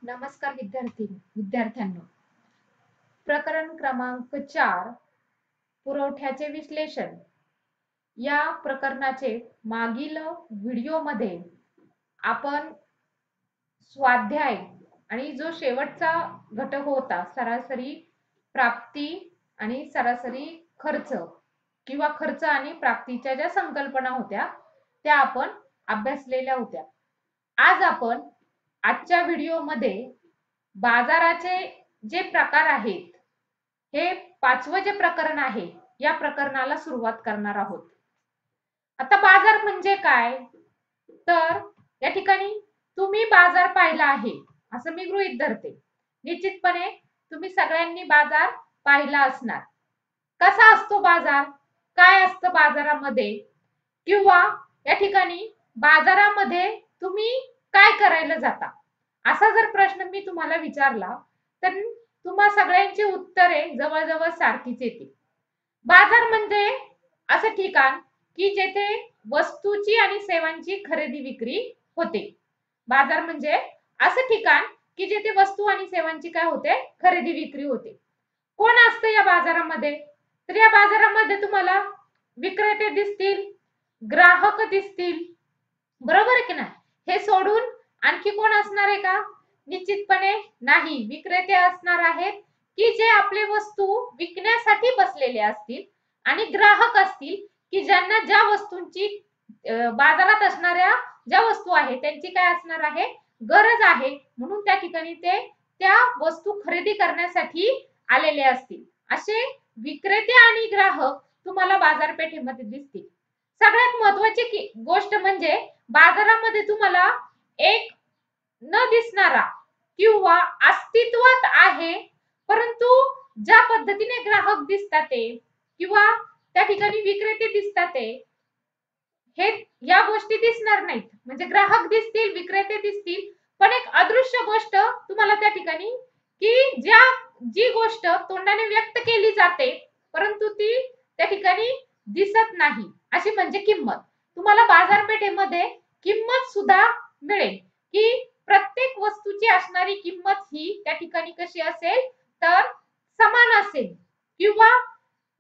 नमस्कार विद्यार्थ्यांनो. प्रकरण क्रमांक 4 पुरवठ्याचे विश्लेषण या प्रकरणाचे मागील व्हिडिओमध्ये आपण स्वाध्याय आणि जो शेवटचा घटक होता सरासरी प्राप्ती आणि सरासरी खर्च किंवा खर्च आणि प्राप्तीच्या ज्या संकल्पना होत्या त्या आपण अभ्यासलेल्या होत्या. आज आपण आजच्या व्हिडिओमध्ये बाजाराचे जे प्रकार आहेत, हे 5वं जे प्रकरण आहे या प्रकरणाला सुरुवात करणार आहोत. आता बाजार म्हणजे काय, तर या ठिकाणी तुम्ही बाजार पाहिला आहे असं मी गृहीत धरते. निश्चितपणे तुम्ही सगळ्यांनी बाजार पाहिला असणार. कसा असतो बाजार, काय असतं बाजारामध्ये, किंवा या ठिकाणी बाजारामध्ये तुम्ही काय करायला जाता, असा जर प्रश्न मी तुम्हाला विचारला तर तुम्हा सगळ्यांची उत्तरे जवळजवळ सारखीच येतील. बाजार म्हणजे असं ठिकाण की जेथे वस्तूची आणि सेवांची खरेदी विक्री होते. बाजार म्हणजे असं ठिकाण की जेथे वस्तू आणि सेवांची काय होते, खरेदी विक्री होते. कोण असतं या बाजारामध्ये, तर या बाजारामध्ये तुम्हाला विक्रेते दिसतील, ग्राहक दिसतील, बरोबर आहे की नाही. हे सोडून आणखी कोण असणार आहे का, निश्चितपणे नाही. विक्रेते असणार आहेत की जे आपले वस्तू विकण्यासाठी बसलेले असतील, आणि ग्राहक असतील की ज्यांना ज्या वस्तूंची बाजारात असणाऱ्या ज्या वस्तू आहेत त्यांची काय असणार आहे, गरज आहे, म्हणून त्या ठिकाणी ते त्या वस्तू खरेदी करण्यासाठी आलेले असतील. असे विक्रेते आणि ग्राहक तुम्हाला बाजारपेठेमध्ये दिसतील. सगळ्यात महत्वाची गोष्ट म्हणजे बाजारामध्ये तुम्हाला एक न दिसणारा किंवा अस्तित्वात आहे परंतु ज्या पद्धतीने ग्राहक दिसतात किंवा त्या ठिकाणी विक्रेते दिसतात हे या गोष्टी दिसणार नाहीत. म्हणजे ग्राहक दिसतील, विक्रेते दिसतील, पण एक अदृश्य गोष्ट तुम्हाला त्या ठिकाणी की जी गोष्ट तोंडाने व्यक्त केली जाते परंतु ती त्या ठिकाणी दिसत नाही, अशी म्हणजे किंमत. तुम्हाला बाजारपेठेमध्ये किंमत सुद्धा मिळेल की प्रत्येक वस्तूची असणारी किंमत ही त्या ठिकाणी कशी असेल, तर समान असेल किंवा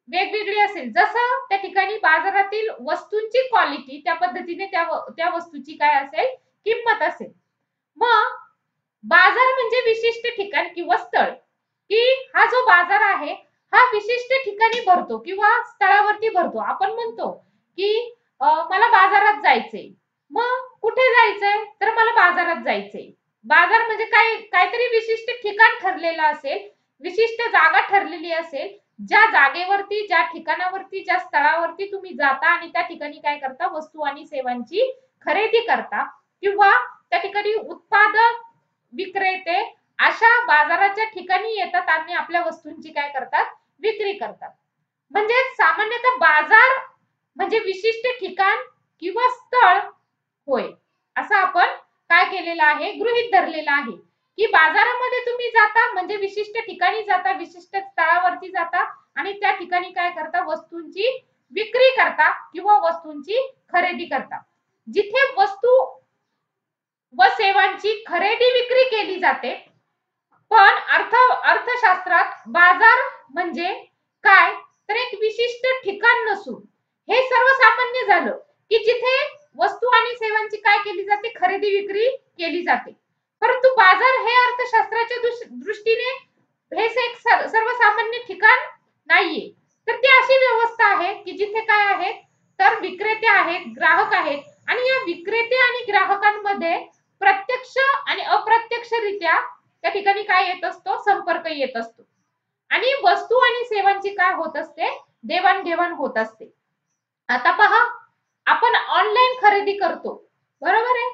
वेगवेगळी असेल. जसं त्या ठिकाणी बाजारातील वस्तूंची क्वालिटी त्या पद्धतीने त्या वस्तूची काय असेल, किंमत असेल. मग बाजार म्हणजे विशिष्ट ठिकाण किंवा स्थळ, की हा जो बाजार आहे हा विशिष्ट ठिकाणी भरतो किंवा स्थळावरती भरतो. आपण म्हणतो की मला बाजारात जायचंय. मग कुठे जायचंय, तर मला बाजारात जायचंय. बाजार म्हणजे काहीतरी विशिष्ट ठिकाण ठरलेलं असेल, विशिष्ट जागा ठरलेली असेल, ज्या जागेवरती, ज्या ठिकाणावरती, ज्या स्थळावरती तुम्ही जाता आणि त्या ठिकाणी काय करता, वस्तू आणि सेवांची खरेदी करता किंवा त्या ठिकाणी उत्पादक विक्रेते अशा बाजाराच्या ठिकाणी येतात आणि आपल्या वस्तूंची काय करतात, विक्री करतात. म्हणजे सामान्यतः बाजार म्हणजे विशिष्ट ठिकाण किंवा स्थळ होय, असं आपण काय केलेलं आहे, गृहीत धरलेलं आहे की बाजारामध्ये तुम्ही जाता म्हणजे विशिष्ट ठिकाणी जाता, विशिष्ट स्थळावरती जाता आणि त्या ठिकाणी काय करता, वस्तूंची विक्री करता किंवा वस्तूंची खरेदी करता. जिथे वस्तू व सेवांची खरेदी विक्री केली जाते. पण अर्थशास्त्रात बाजार म्हणजे काय, तर एक विशिष्ट ठिकाण नसून हे सर्वसामान्य झालं की जिथे वस्तू आणि सेवांची काय केली जाते, खरेदी विक्री केली जाते. परंतु बाजार हे अर्थशास्त्राच्या दृष्टीने हे एक सर्वसामान्य ठिकाण नाहीये. तर ती अशी व्यवस्था आहे की जिथे काय आहेत, तर विक्रेते आहेत, ग्राहक आहेत आणि या विक्रेते आणि ग्राहकांमध्ये प्रत्यक्ष आणि अप्रत्यक्षरित्या त्या ठिकाणी काय येत असतो, संपर्क येत असतो आणि वस्तू आणि सेवांची काय होत असते, देवाणघेवाण होत असते. आता पहा, आपण ऑनलाईन खरेदी करतो, बरोबर आहे.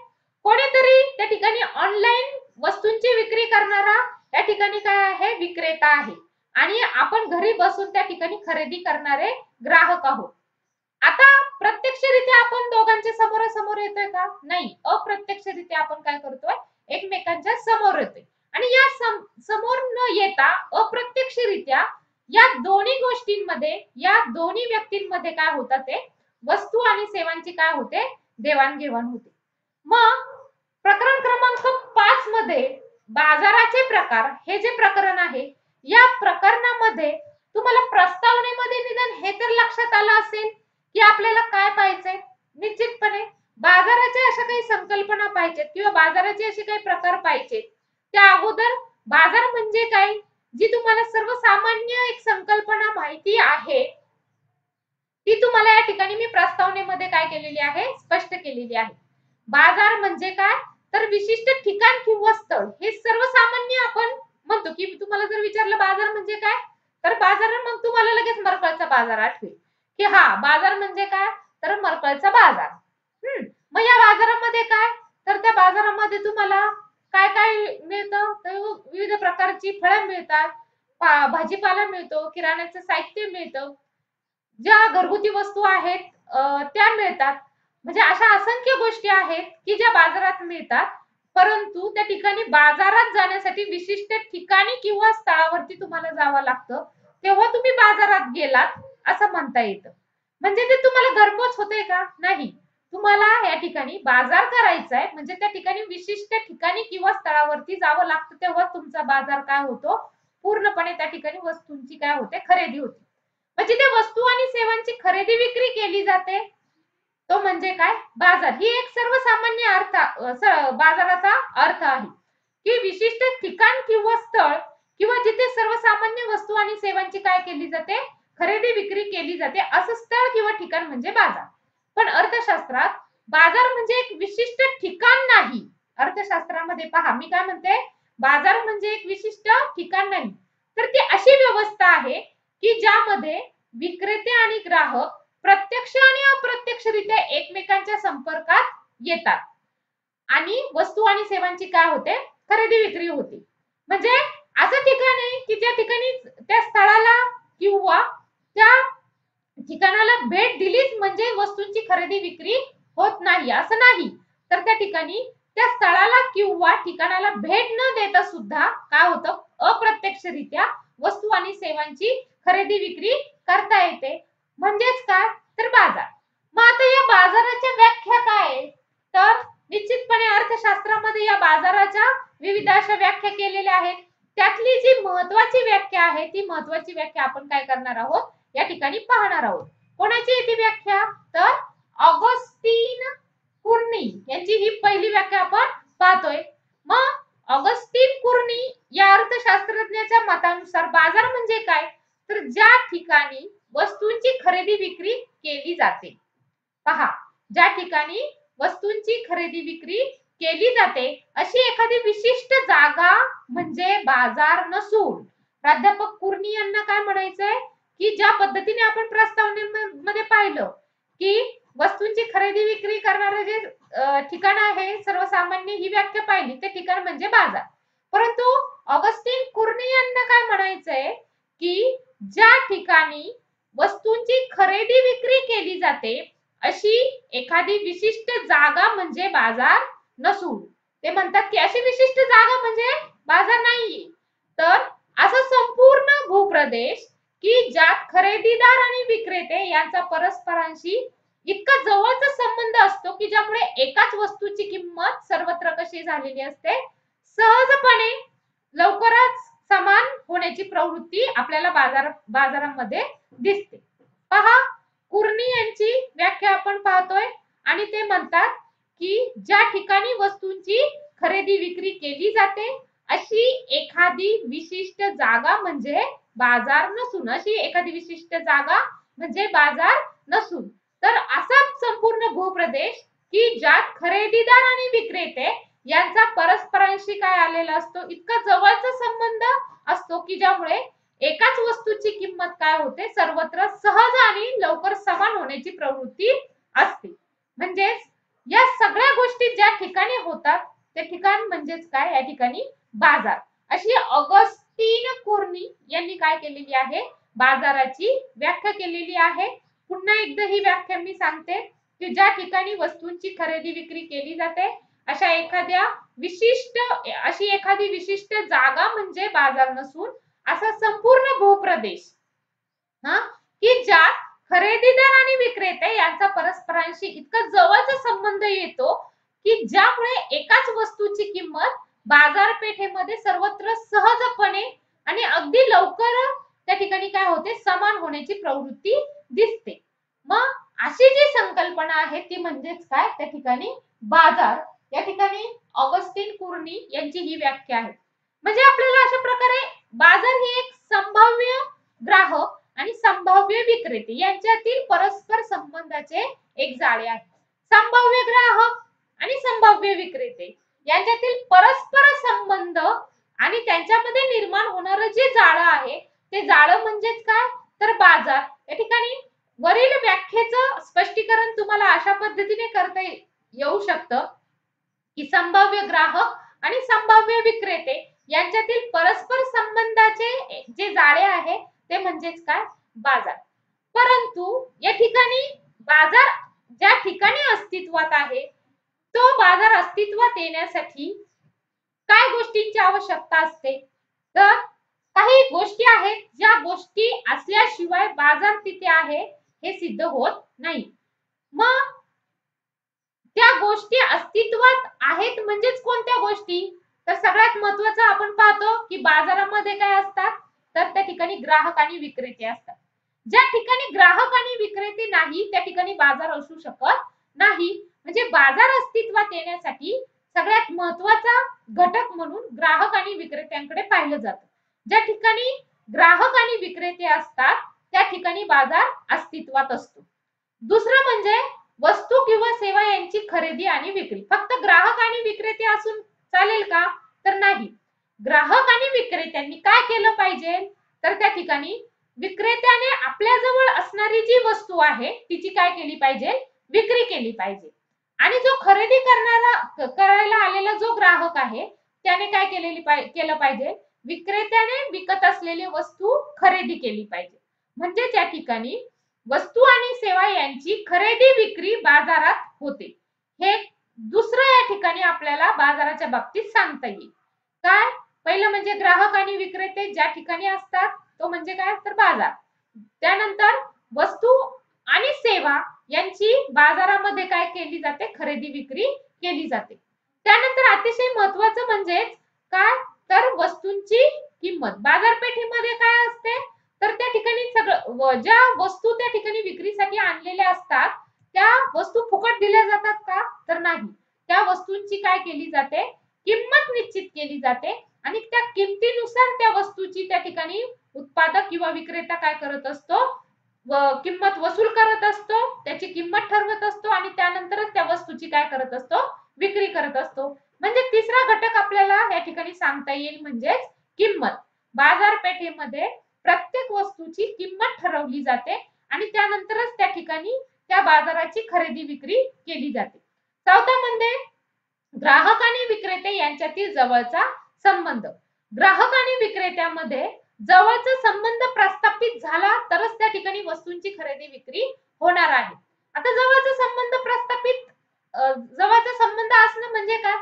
कोणीतरी त्या ठिकाणी ऑनलाईन वस्तूंची विक्री करणारा त्या ठिकाणी काय आहे, विक्रेता आहे आणि आपण घरी बसून त्या ठिकाणी खरेदी करणारे ग्राहक आहोत. आता प्रत्यक्षरित्या आपण दोघांच्या समोरासमोर येतोय का, नाही. अप्रत्यक्षरित्या आपण काय करतोय, एकमेकांच्या समोर येतोय आणि या समोर न येता अप्रत्यक्षरित्या या दोन्ही गोष्टींमध्ये, या दोन्ही व्यक्तींमध्ये काय होतं, ते वस्तू आणि सेवांची काय होते, देवाणघेवाण होते. मग प्रकरण क्रमांक 5 मध्ये बाजाराचे प्रकार हे जे प्रकरण आहे, या प्रकरणामध्ये तुम्हाला प्रस्तावनेमध्ये निदान हे तर लक्षात आलं असेल की आपल्याला काय पाहिजे. निश्चितपणे बाजाराच्या अशा काही संकल्पना पाहिजेत किंवा बाजाराचे असे काही प्रकार पाहिजेत. त्या अगोदर बाजार म्हणजे काय, जी तुम्हाला सर्वसामान्य एक संकल्पना माहिती आहे, ती तुम्हाला या ठिकाणी मी प्रस्तावनेमध्ये काय केलेली आहे, स्पष्ट केलेली आहे. बाजार म्हणजे काय, तर विशिष्ट ठिकाण किंवा स्थळ. हे सर्वसामान्य आपण म्हणतो की तुम्हाला जर विचारलं बाजार म्हणजे काय, तर बाजार मग तुम्हाला लगेच मरकळचा बाजार आठवेल की हा बाजार म्हणजे काय, तर मरकळचा बाजार. मग या बाजारामध्ये काय, तर त्या बाजारामध्ये तुम्हाला काय काय मिळतं, तर विविध प्रकारची फळं मिळतात, भाजीपाला मिळतो, किराण्याचं साहित्य मिळतं, ज्या घरगुती वस्तू आहेत त्या मिळतात. म्हणजे अशा असंख्य गोष्टी आहेत की ज्या बाजारात मिळतात. परंतु त्या ठिकाणी बाजारात जाण्यासाठी विशिष्ट ठिकाणी किंवा स्थळावरती तुम्हाला जावं लागतं, तेव्हा तुम्ही बाजारात गेलात असं म्हणता येतं. म्हणजे ते तुम्हाला घरपोच होते का, नाही. तुम्हाला या ठिकाणी बाजार करायचा आहे, म्हणजे त्या ठिकाणी विशिष्ट ठिकाणी किंवा स्थळावरती जावं लागतं, तेव्हा तुमचा बाजार काय होतो, पूर्णपणे त्या ठिकाणी वस्तूंची काय होते, खरेदी होते. म्हणजे त्या वस्तू आणि सेवांची खरेदी विक्री केली जाते, तो म्हणजे काय, बाजार. ही एक सर्वसामान्य बाजाराचा अर्थ आहे की विशिष्ट ठिकाण किंवा स्थळ किंवा जिथे सर्वसामान्य वस्तू आणि सेवांची काय केली जाते, खरेदी विक्री केली जाते, असं स्थळ किंवा ठिकाण म्हणजे बाजार. पण अर्थशास्त्रात बाजार म्हणजे एक विशिष्ट ठिकाण नाही. अर्थशास्त्रामध्ये पहा मी काय म्हणते, बाजार म्हणजे एक विशिष्ट ठिकाण नाही, तर ती अशी व्यवस्था आहे की ज्यामध्ये विक्रेते आणि ग्राहक प्रत्यक्ष आणि अप्रत्यक्षरित्या एकमेकांच्या संपर्कात येतात आणि वस्तू आणि सेवांची काय होते, खरेदी विक्री होते. म्हणजे असं ठिकाण आहे की ज्या ठिकाणी त्या स्थळाला किंवा त्या ठिकाणाला भेट दिलीच म्हणजे वस्तूंची खरेदी विक्री होत नाही असं नाही, तर त्या ठिकाणी त्या स्थळाला किंवा ठिकाणाला भेट न देता सुद्धा काय होतं, अप्रत्यक्षरित्या वस्तू आणि सेवांची खरेदी विक्री करता येते. म्हणजेच काय, तर बाजार. मग आता या बाजाराच्या व्याख्या काय आहे, तर निश्चितपणे अर्थशास्त्रामध्ये या बाजाराच्या विविध अशा व्याख्या केलेल्या आहेत. त्यातली जी महत्वाची व्याख्या आहे, ती महत्वाची व्याख्या आपण काय करणार आहोत, या ठिकाणी पाहणार आहोत. कोणाची आहे ती व्याख्या, तर ऑगस्टीन कुर्नी यांची ही पहिली व्याख्या आपण पाहतोय. मग ऑगस्टीन कुर्नी या अर्थशास्त्रज्ञाच्या मतानुसार बाजार म्हणजे काय, तर ज्या ठिकाणी वस्तूंची खरेदी विक्री केली जाते. पहा, ज्या ठिकाणी वस्तूंची खरेदी विक्री केली जाते अशी एखादी विशिष्ट जागा म्हणजे बाजार नसून, प्राध्यापक कुर्नी यांना काय म्हणायचंय की ज्या पद्धतीने आपण प्रस्तावनेमध्ये पाहिलं की वस्तूंची खरेदी विक्री करणारे जे ठिकाण आहे, सर्वसामान्य ही व्याख्या पाहिली, ते ठिकाण म्हणजे बाजार. परंतु ऑगस्टीन कुर्नी यांना काय म्हणायचंय की ज्या ठिकाणी वस्तूंची खरेदी विक्री केली जाते अशी एखादी विशिष्ट जागा म्हणजे बाजार नसून, ते म्हणतात की अशी विशिष्ट जागा म्हणजे बाजार नाहीये, तर असा संपूर्ण भूप्रदेश की ज्यात खरेदीदार आणि विक्रेते यांचा परस्परांशी इतका जवळचा संबंध असतो की ज्यामुळे एकाच वस्तूची किंमत सर्वत्र कशी झालेली असते, सहजपणे लवकरच समान होण्याची प्रवृत्ती आपल्याला बाजारामध्ये दिसते. पहा, कुर्नी यांची व्याख्या आपण पाहतोय आणि ते म्हणतात की ज्या ठिकाणी वस्तूंची खरेदी विक्री केली जाते अशी एखादी विशिष्ट जागा म्हणजे बाजार नसून, अशी एखादी विशिष्ट जागा म्हणजे बाजार नसून, तर असा संपूर्ण भूप्रदेश की ज्यात खरेदीदार आणि विक्रेते यांचा परस्परांशी काय आलेला असतो, इतका जवळचा संबंध असतो की ज्यामुळे एकाच वस्तूची किंमत काय होते, सर्वत्र सहज आणि लवकर समान होण्याची प्रवृत्ती असते. म्हणजेच या सगळ्या गोष्टी ज्या ठिकाणी होतात ते ठिकाण म्हणजेच काय, या ठिकाणी बाजार. अशी ऑगस्टीन कुर्नी यांनी काय केलेली आहे, बाजाराची व्याख्या केलेली आहे. पुन्हा एकदा ही व्याख्या मी सांगते की ज्या ठिकाणी वस्तूंची खरेदी विक्री केली जाते अशा एखादी विशिष्ट जागा म्हणजे बाजार नसून, असा संपूर्ण भूप्रदेश की ज्यात खरेदीदार आणि विक्रेते यांचा परस्परांशी इतका जवळचा संबंध येतो की ज्यामुळे एकाच वस्तूची किंमत बाजारपेठ बाजारपेठेमध्ये सर्वत्र सहजपणे आणि अगदी लवकर त्या ठिकाणी काय होते, समान होण्याची प्रवृत्ती दिसते. मग अशी जी संकल्पना आहे ती म्हणजेच काय, त्या ठिकाणी बाजार. या ठिकाणी ऑगस्टिन कुर्नी यांची ही व्याख्या आहे. म्हणजे आपल्याला अशा प्रकारे बाजार ही एक संभाव्य ग्राहक आणि संभाव्य विक्रेते यांच्यातील परस्पर संबंधाचे एक जाळे आहे. संभाव्य ग्राहक आणि संभाव्य विक्रेते यांच्यातील परस्पर संबंध आणि त्यांच्यामध्ये निर्माण होणारं जे जाळं आहे ते जाळं म्हणजेच काय, तर बाजार. या ठिकाणी वरील व्याख्येचं स्पष्टीकरण तुम्हाला अशा पद्धतीने करता येऊ शकतं की संभाव्य ग्राहक आणि संभाव्य विक्रेते यांच्यातील परस्पर संबंधाचे जे जाळे आहे ते म्हणजेच काय, बाजार. परंतु या ठिकाणी बाजार ज्या ठिकाणी अस्तित्वात आहे तो बाजार अस्तित्वात येण्यासाठी काय गोष्टींची आवश्यकता असते, तर काही गोष्टी आहेत ज्या गोष्टी असल्याशिवाय बाजार तिथे आहे हे सिद्ध होत नाही. मग त्या गोष्टी अस्तित्वात आहेत म्हणजेच कोणत्या गोष्टी, तर सगळ्यात महत्त्वाचं आपण पाहतो की बाजारामध्ये काय असतात, तर त्या ठिकाणी ग्राहक आणि विक्रेते असतात. ज्या ठिकाणी ग्राहक आणि विक्रेते नाही त्या ठिकाणी बाजार असू शकत नाही. म्हणजे बाजार अस्तित्वात येण्यासाठी सगळ्यात महत्त्वाचा घटक म्हणून ग्राहक आणि विक्रेत्यांकडे पाहिलं जातं. ज्या ठिकाणी ग्राहक आणि विक्रेते असतात त्या ठिकाणी बाजार अस्तित्वात असतो. दुसरं म्हणजे वस्तू किंवा सेवा यांची खरेदी आणि विक्री. फक्त ग्राहक आणि विक्रेते असून चालेल का, तर नाही. ग्राहक आणि विक्रेत्यांनी काय केलं पाहिजे, तर त्या ठिकाणी विक्रेत्याने आपल्या जवळ असणारी जी वस्तू आहे तिची काय केली पाहिजे, विक्री केली पाहिजे. आणि जो खरेदी करायला आलेला जो ग्राहक आहे त्याने काय केलं पाहिजे, विक्रेत्याने विकत असलेली वस्तू खरेदी केली पाहिजे. म्हणजे त्या ठिकाणी वस्तू आणि सेवा यांची खरेदी विक्री बाजारात होते. हे दुसरं या ठिकाणी आपल्याला बाजाराच्या बाबतीत सांगता येईल. काय, पहिलं म्हणजे ग्राहक आणि विक्रेते ज्या ठिकाणी असतात तो म्हणजे काय, तर बाजार. त्यानंतर वस्तू आणि सेवा यांची बाजारामध्ये काय केली जाते, खरेदी विक्री केली जाते. त्यानंतर अतिशय महत्त्वाचं म्हणजे काय, तर वस्तूंची किंमत. बाजारपेठेमध्ये काय असते, तर त्या ठिकाणी सगळं ज्या वस्तू त्या ठिकाणी विक्रीसाठी आणलेल्या असतात त्या वस्तू फुकट दिल्या जातात का, तर नाही. त्या वस्तूंची काय केली जाते, किंमत निश्चित केली जाते आणि त्या किमतीनुसार त्या वस्तूची त्या ठिकाणी उत्पादक किंवा विक्रेता काय करत असतो, किंमत वसूल करत असतो, त्याची किंमत ठरवत असतो आणि त्यानंतरच त्या वस्तूची काय करत असतो, विक्री करत असतो. म्हणजे तिसरा घटक आपल्याला या ठिकाणी सांगता येईल म्हणजेच किंमत. बाजारपेठेमध्ये प्रत्येक वस्तूची किंमत ठरवली जाते आणि त्यानंतरच त्या ठिकाणी त्या बाजाराची खरेदी विक्री केली जाते. चौथा म्हणजे ग्राहक आणि विक्रेते यांच्यातील जवळचा संबंध. ग्राहक आणि विक्रेत्यामध्ये जवळचा संबंध प्रस्थापित झाला तरच त्या ठिकाणी वस्तूंची खरेदी विक्री होणार आहे. आता जवळचा संबंध असणं म्हणजे काय,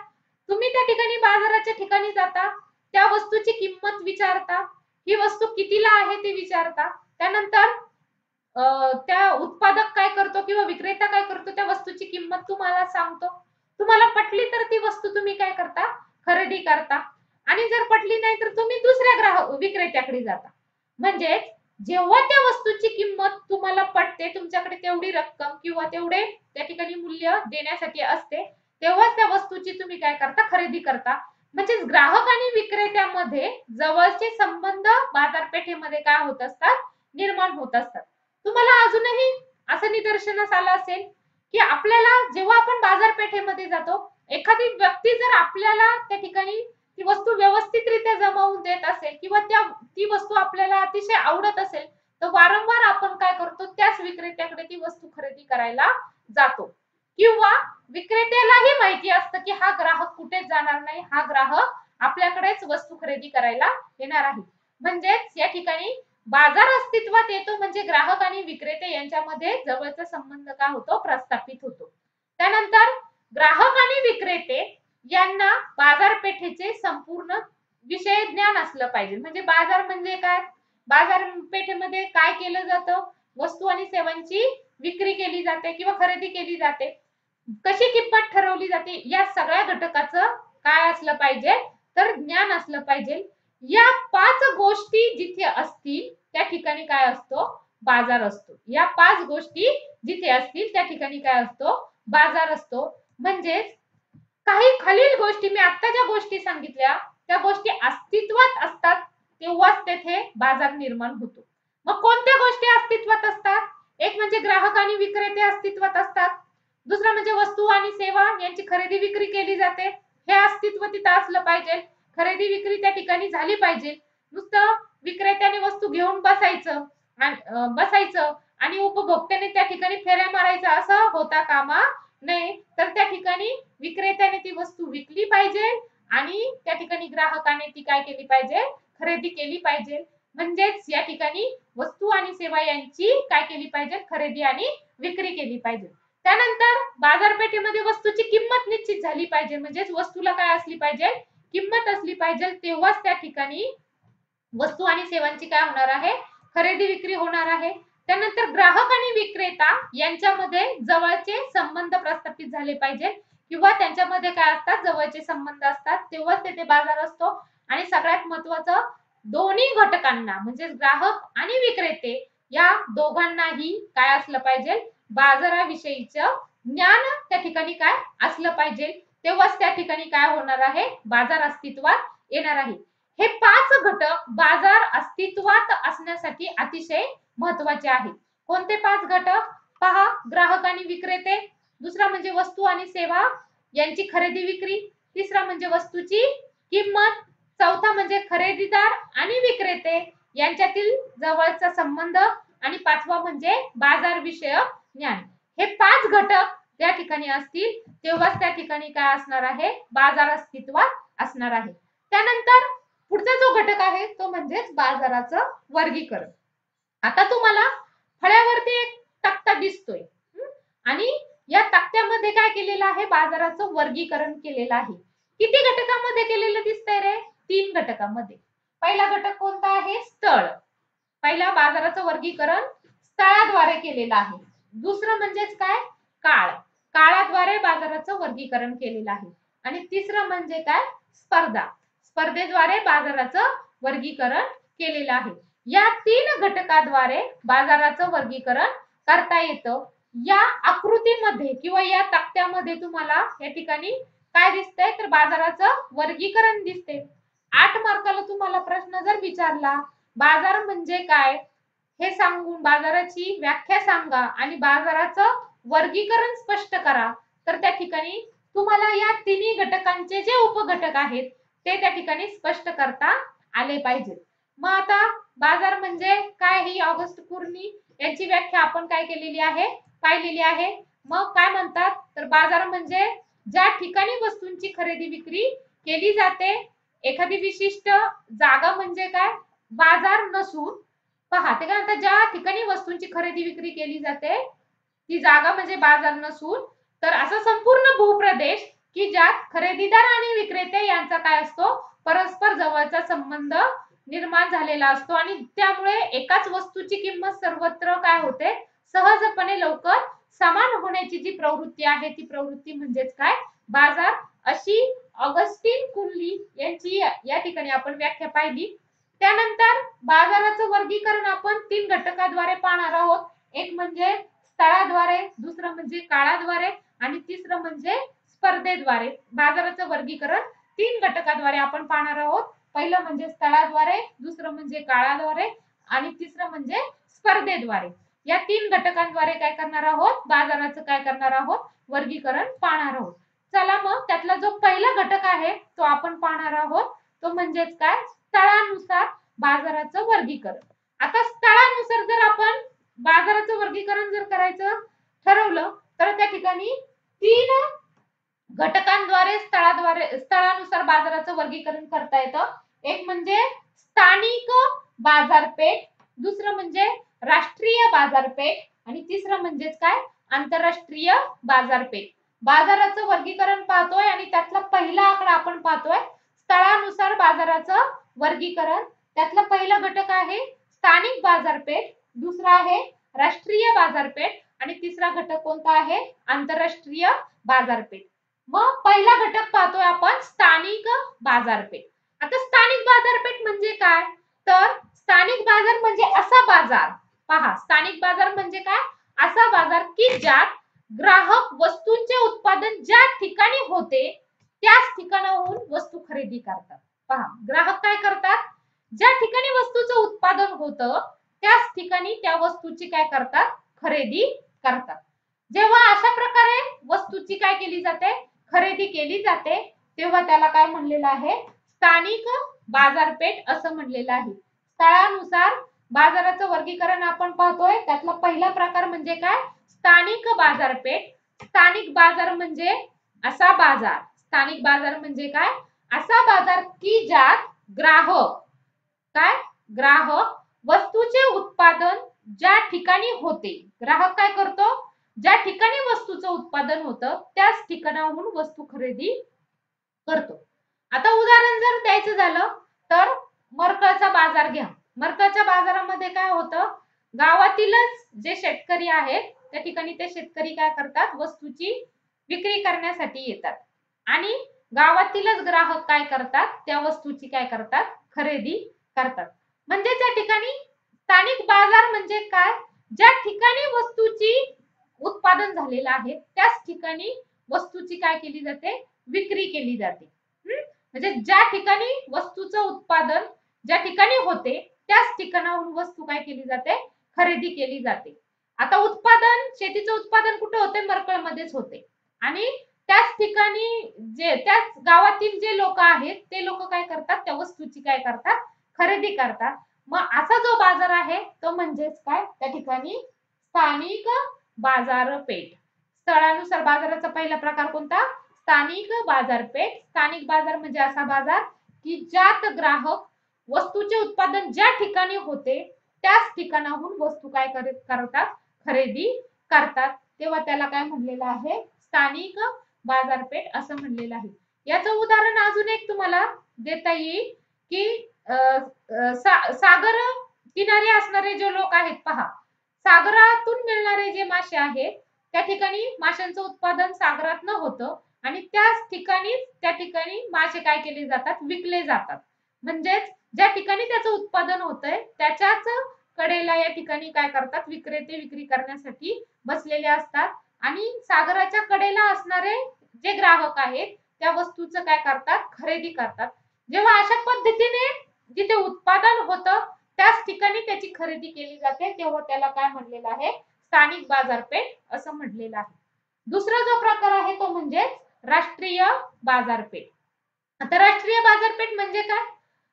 तुम्ही त्या ठिकाणी बाजाराच्या ठिकाणी जाता, त्या वस्तूची किंमत विचारता, ही वस्तू कितीला आहे ते विचारता, त्यानंतर त्या उत्पादक काय करतो किंवा विक्रेता काय करतो, त्या वस्तूची किंमत तुम्हाला सांगतो. तुम्हाला पटली तर ती वस्तू तुम्ही काय करता, खरेदी करता. आणि जर पटली नाही तर तुम्ही दुसऱ्या विक्रेत्याकडे जाता. म्हणजे जेव्हा त्या वस्तूची किंमत तुम्हाला पटते, तुमच्याकडे तेवढी रक्कम किंवा तेवढे त्या ठिकाणी मूल्य देण्यासाठी असते, तेव्हाच त्या वस्तूची तुम्ही काय करता, खरेदी करता. म्हणजे ग्राहक आणि विक्रेत्यामध्ये जवळचे संबंध बाजारपेठेमध्ये काय होत असतात, निर्माण होत असतात. तुम्हाला अजूनही असं निदर्शनास आलं असेल की आपल्याला जेव्हा आपण बाजारपेठेमध्ये जातो, एखादी व्यक्ती जर आपल्याला त्या ठिकाणी ती वस्तू व्यवस्थितरित्या जमावून देत असेल किंवा ती वस्तू आपल्याला अतिशय आवडत असेल तर वारंवार आपण काय करतो, त्याच विक्रेत्याकडे ती वस्तू खरेदी करायला जातो. किंवा विक्रेत्यालाही माहिती असतं की हा ग्राहक कुठेच जाणार नाही, हा ग्राहक आपल्याकडेच वस्तू खरेदी करायला येणार आहे. म्हणजेच या ठिकाणी बाजार अस्तित्वात येतो म्हणजे ग्राहक आणि विक्रेते यांच्यामध्ये जवळचा संबंध काय होतो, प्रस्थापित होतो. त्यानंतर ग्राहक आणि विक्रेते यांना बाजारपेठेचे संपूर्ण विषय ज्ञान असलं पाहिजे. म्हणजे बाजार म्हणजे काय, बाजारपेठेमध्ये काय केलं जातं, वस्तू आणि सेवांची विक्री केली जाते किंवा खरेदी केली जाते, कशी किंमत ठरवली जाते, या सगळ्या घटकाचं काय असलं पाहिजे, तर ज्ञान असलं पाहिजे. या 5 गोष्टी जिथे असतील त्या ठिकाणी काय असतो? बाजार असतो. या 5 गोष्टी जिथे असतील त्या ठिकाणी काय असतो? बाजार असतो. म्हणजेच काही खालील गोष्टी, मी आता ज्या गोष्टी सांगितल्या त्या गोष्टी अस्तित्वात असतात तेव्हाच तेथे बाजार निर्माण होतो. मग कोणत्या गोष्टी अस्तित्वात असतात? एक म्हणजे ग्राहक आणि विक्रेते अस्तित्वात असतात. दुसरं म्हणजे वस्तू आणि सेवा यांची खरेदी विक्री केली जाते, हे अस्तित्व तिथं असलं पाहिजे. खरेदी विक्री त्या ठिकाणी झाली पाहिजे. नुसतं विक्रेत्याने वस्तू घेऊन बसायचं आणि उपभोक्त्याने त्या ठिकाणी फेऱ्या मारायचा असं होता कामा नये. तर त्या ठिकाणी विक्रेत्याने ती वस्तू विकली पाहिजे आणि त्या ठिकाणी ग्राहकाने ती काय केली पाहिजे? खरेदी केली पाहिजे. म्हणजेच या ठिकाणी वस्तू आणि सेवा यांची काय केली पाहिजे? खरेदी आणि विक्री केली पाहिजे. त्यानंतर बाजारपेठेमध्ये वस्तूची किंमत निश्चित झाली पाहिजे. म्हणजेच वस्तूला काय असली पाहिजे? किंमत असली पाहिजे. तेव्हाच त्या ठिकाणी वस्तू आणि सेवांची काय होणार आहे? खरेदी विक्री होणार आहे. त्यानंतर ग्राहक आणि विक्रेता यांच्यामध्ये जवळचे संबंध प्रस्थापित झाले पाहिजे किंवा त्यांच्यामध्ये काय असतात? जवळचे संबंध असतात, तेव्हाच तेथे बाजार असतो. आणि सगळ्यात महत्वाचं, दोन्ही घटकांना म्हणजे ग्राहक आणि विक्रेते या दोघांनाही काय असलं पाहिजे? बाजाराविषयीचं ज्ञान त्या ठिकाणी काय असलं पाहिजे. तेव्हाच त्या ठिकाणी काय होणार आहे? बाजार अस्तित्वात येणार आहे. हे 5 घटक बाजार अस्तित्वात असण्यासाठी अतिशय महत्वाचे आहेत. कोणते 5 घटक? पहा, ग्राहक आणि विक्रेते, दुसरा म्हणजे वस्तू आणि सेवा यांची खरेदी विक्री, तिसरा म्हणजे वस्तूची किंमत, चौथा म्हणजे खरेदीदार आणि विक्रेते यांच्यातील जवळचा संबंध आणि पाचवा म्हणजे बाजार विषयक ज्ञान. हे 5 घटक त्या ठिकाणी असतील तेव्हाच त्या ठिकाणी काय असणार आहे? बाजार अस्तित्वात असणार आहे. त्यानंतर पुढचा जो घटक आहे तो म्हणजेच बाजाराचं वर्गीकरण. आता तुम्हाला फळ्यावरती एक तक्ता दिसतोय आणि या तक्त्यामध्ये काय केलेलं आहे? बाजाराचं वर्गीकरण केलेलं आहे. किती घटकामध्ये केलेलं दिसतंय रे? 3 घटकामध्ये. पहिला घटक कोणता आहे? स्थळ. पहिला बाजाराचं वर्गीकरण स्थळाद्वारे केलेलं आहे. दुसरं म्हणजेच काय? काळ. काळाद्वारे बाजाराचं वर्गीकरण केलेलं आहे. आणि तिसरं म्हणजे काय? स्पर्धा. स्पर्धेद्वारे बाजाराचं वर्गीकरण केलेलं आहे. या 3 घटकाद्वारे बाजाराचं वर्गीकरण करता येतं. या आकृतीमध्ये किंवा या तक्त्यामध्ये तुम्हाला या ठिकाणी काय दिसतंय? तर बाजाराचं वर्गीकरण दिसते. 8 मार्काला तुम्हाला प्रश्न जर विचारला, बाजार म्हणजे काय हे सांगून बाजाराची व्याख्या सांगा आणि बाजाराचं वर्गीकरण स्पष्ट करा, तर त्या ठिकाणी तुम्हाला या तिन्ही घटकांचे जे उपघटक आहेत ते त्या ठिकाणी स्पष्ट करता आले पाहिजे. मग आता बाजार म्हणजे काय ही ऑगस्ट कुर्णी यांची व्याख्या आपण काय केलेली आहे? पाहिलेली आहे. मग काय म्हणतात? तर बाजार म्हणजे ज्या ठिकाणी वस्तूंची खरेदी विक्री केली जाते. एखादी विशिष्ट जागा म्हणजे काय? बाजार नसून, पहा ते काय म्हणतात? ज्या ठिकाणी वस्तूंची खरेदी विक्री केली जाते ती जागा म्हणजे बाजार नसून, तर असा संपूर्ण भूप्रदेश की ज्यात खरेदीदार आणि विक्रेते यांचा काय असतो? परस्पर जवळचा संबंध निर्माण झालेला असतो आणि त्यामुळे एकाच वस्तूची किंमत सर्वत्र काय होते? सहजपणे लवकर समान होण्याची जी प्रवृत्ती आहे ती प्रवृत्ती म्हणजेच काय? बाजार. अशी ऑगस्टीन कुर्ली यांची या ठिकाणी आपण व्याख्या पाहिली. त्यानंतर बाजाराचं वर्गीकरण आपण 3 घटकाद्वारे पाहणार आहोत. एक म्हणजे स्थळाद्वारे, दुसरं म्हणजे काळाद्वारे आणि तिसरं म्हणजे स्पर्धेद्वारे. बाजाराचं वर्गीकरण 3 घटकाद्वारे आपण पाहणार आहोत. पहिलं म्हणजे स्थळाद्वारे, दुसरं म्हणजे काळाद्वारे आणि तिसरं म्हणजे स्पर्धेद्वारे. या 3 घटकांद्वारे काय करणार आहोत? बाजाराचं काय करणार आहोत? वर्गीकरण पाहणार आहोत. चला मग त्यातला जो पहिला घटक आहे तो आपण पाहणार आहोत. तो म्हणजेच काय? स्थळानुसार बाजाराचं वर्गीकरण. आता स्थळानुसार जर आपण बाजाराचं वर्गीकरण जर करायचं ठरवलं तर त्या ठिकाणी 3 घटकांद्वारे स्थळानुसार बाजाराचं वर्गीकरण करता येतं. एक म्हणजे स्थानिक बाजारपेठ, दुसरं म्हणजे राष्ट्रीय बाजारपेठ आणि तिसरं म्हणजेच काय? आंतरराष्ट्रीय बाजारपेठ. बाजाराचं वर्गीकरण पाहतोय आणि त्यातला पहिला आकडा आपण पाहतोय स्थळानुसार बाजाराचं वर्गीकरण. त्यातला पहिला घटक आहे स्थानिक बाजारपेठ, दुसरा आहे राष्ट्रीय बाजारपेठ आणि तिसरा घटक कोणता आहे? आंतरराष्ट्रीय बाजारपेठ. मग पहिला घटक पाहतोय आपण स्थानिक बाजारपेठ. आता स्थानिक बाजारपेठ म्हणजे काय? तर स्थानिक बाजार म्हणजे असा बाजार, पहा स्थानिक बाजार म्हणजे काय? असा बाजार की ज्यात ग्राहक वस्तूंचे उत्पादन ज्या ठिकाणी होते त्याच ठिकाणाहून वस्तू खरेदी करतात. पहा, ग्राहक काय करतात? ज्या ठिकाणी वस्तूचं उत्पादन होतं त्याच ठिकाणी त्या वस्तूची काय करतात? खरेदी करतात. जेव्हा अशा प्रकारे वस्तूची काय केली जाते? खरेदी केली जाते, तेव्हा त्याला काय म्हणलेलं आहे? स्थानिक बाजारपेठ असं म्हणलेलं आहे. स्थळानुसार बाजाराचं वर्गीकरण आपण पाहतोय. त्यातला पहिला प्रकार म्हणजे काय? स्थानिक बाजारपेठ. स्थानिक बाजार म्हणजे असा बाजार, स्थानिक बाजार म्हणजे काय? असा बाजार की ज्यात ग्राहक काय? ग्राहक वस्तूचे उत्पादन ज्या ठिकाणी होते, ग्राहक काय करतो? ज्या ठिकाणी वस्तूचं उत्पादन होतं त्याच ठिकाणाहून वस्तू खरेदी करतो. आता उदाहरण जर द्यायचं झालं तर मरकळचा बाजार घ्या. मरकळच्या बाजारामध्ये काय होतं? गावातीलच जे शेतकरी आहेत त्या ठिकाणी ते शेतकरी काय करतात? वस्तूची विक्री करण्यासाठी येतात आणि गावातीलच ग्राहक काय करतात? त्या वस्तूची काय करतात? खरेदी करतात. म्हणजे त्या ठिकाणी स्थानिक बाजार म्हणजे काय? ज्या ठिकाणी वस्तूची उत्पादन झालेलं आहे त्याच ठिकाणी वस्तूची काय केली जाते? विक्री केली जाते. म्हणजे ज्या ठिकाणी वस्तूचं उत्पादन ज्या ठिकाणी होते त्याच ठिकाणाहून वस्तू काय केली जाते? खरेदी केली जाते. आता उत्पादन, शेतीचं उत्पादन कुठे होते? मरकळमध्येच होते आणि त्याच ठिकाणी जे त्याच गावातील जे लोक आहेत ते लोक काय करतात? त्या वस्तूची काय करतात? खरेदी करतात. मग असा जो बाजार आहे तो म्हणजेच काय? त्या ठिकाणी स्थानिक बाजारपेठ. स्थळानुसार बाजाराचा पहिला प्रकार कोणता? स्थानिक बाजारपेठ. स्थानिक बाजार म्हणजे असा बाजार की ज्यात ग्राहक वस्तूचे उत्पादन ज्या ठिकाणी होते त्याच ठिकाणाहून वस्तू काय करतात? खरेदी करतात. तेव्हा त्याला काय म्हणलेलं आहे? स्थानिक बाजारपेठ असं म्हणलेलं आहे. याचं उदाहरण अजून एक तुम्हाला देता येईल की सागर किनारी असणारे जे लोक आहेत, पहा सागरातून मिळणारे जे मासे आहेत त्या ठिकाणी माशांचं उत्पादन सागरात न होतं आणि त्याच ठिकाणी त्या ठिकाणी मासे काय केले जातात? विकले जातात. म्हणजेच ज्या ठिकाणी त्याचं उत्पादन होतंय त्याच्याच कडेला या ठिकाणी काय करतात? विक्रेते विक्री करण्यासाठी बसलेले असतात आणि सागराच्या कडेला असणारे जे ग्राहक आहेत त्या वस्तूचं काय करतात? खरेदी करतात. जेव्हा अशा पद्धतीने जिथे उत्पादन होतं त्याच ठिकाणी त्याची खरेदी केली जाते तेव्हा त्याला काय म्हणलेलं आहे? स्थानिक बाजारपेठ असं म्हटलेलं आहे. दुसरा जो प्रकार आहे तो म्हणजे राष्ट्रीय बाजारपेठ. आता राष्ट्रीय बाजारपेठ म्हणजे काय?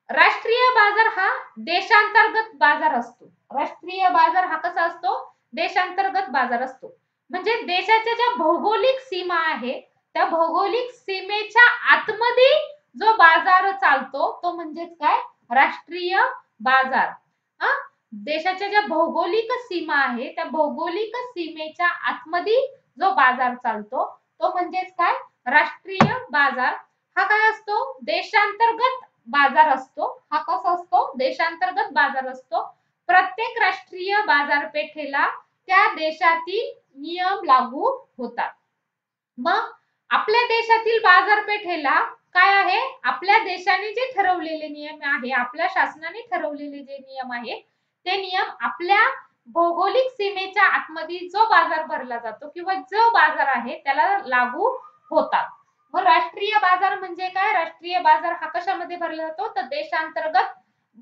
राष्ट्रीय बाजार हा देशांतर्गत बाजार असतो. राष्ट्रीय बाजार हा कसा असतो? देशांतर्गत बाजार असतो. म्हणजे देशाच्या ज्या भौगोलिक सीमा आहे त्या भौगोलिक सीमेच्या आतमध्ये जो बाजार चालतो तो म्हणजेच काय? राष्ट्रीय बाजार. देशाच्या ज्या भौगोलिक सीमा आहे त्या भौगोलिक सीमेच्या आतमध्ये जो बाजार चालतो तो म्हणजेच काय? राष्ट्रीय बाजार. हा काय असतो? देशांतर्गत बाजार असतो. हा कसा असतो? देशांतर्गत बाजार असतो. प्रत्येक राष्ट्रीय बाजारपेठेला त्या देशातील नियम लागू होतात. मग आपल्या देशातील बाजारपेठेला काय आहे? आपल्या देशाने जे ठरवलेले नियम आहे, आपल्या शासनाने ठरवलेले जे नियम आहे ते नियम आपल्या भौगोलिक सीमेच्या आतमध्ये जो बाजार भरला जातो किंवा जो बाजार आहे त्याला लागू होतात. मग राष्ट्रीय बाजार म्हणजे काय? राष्ट्रीय बाजार हा कशामध्ये भरला जातो? तर देशांतर्गत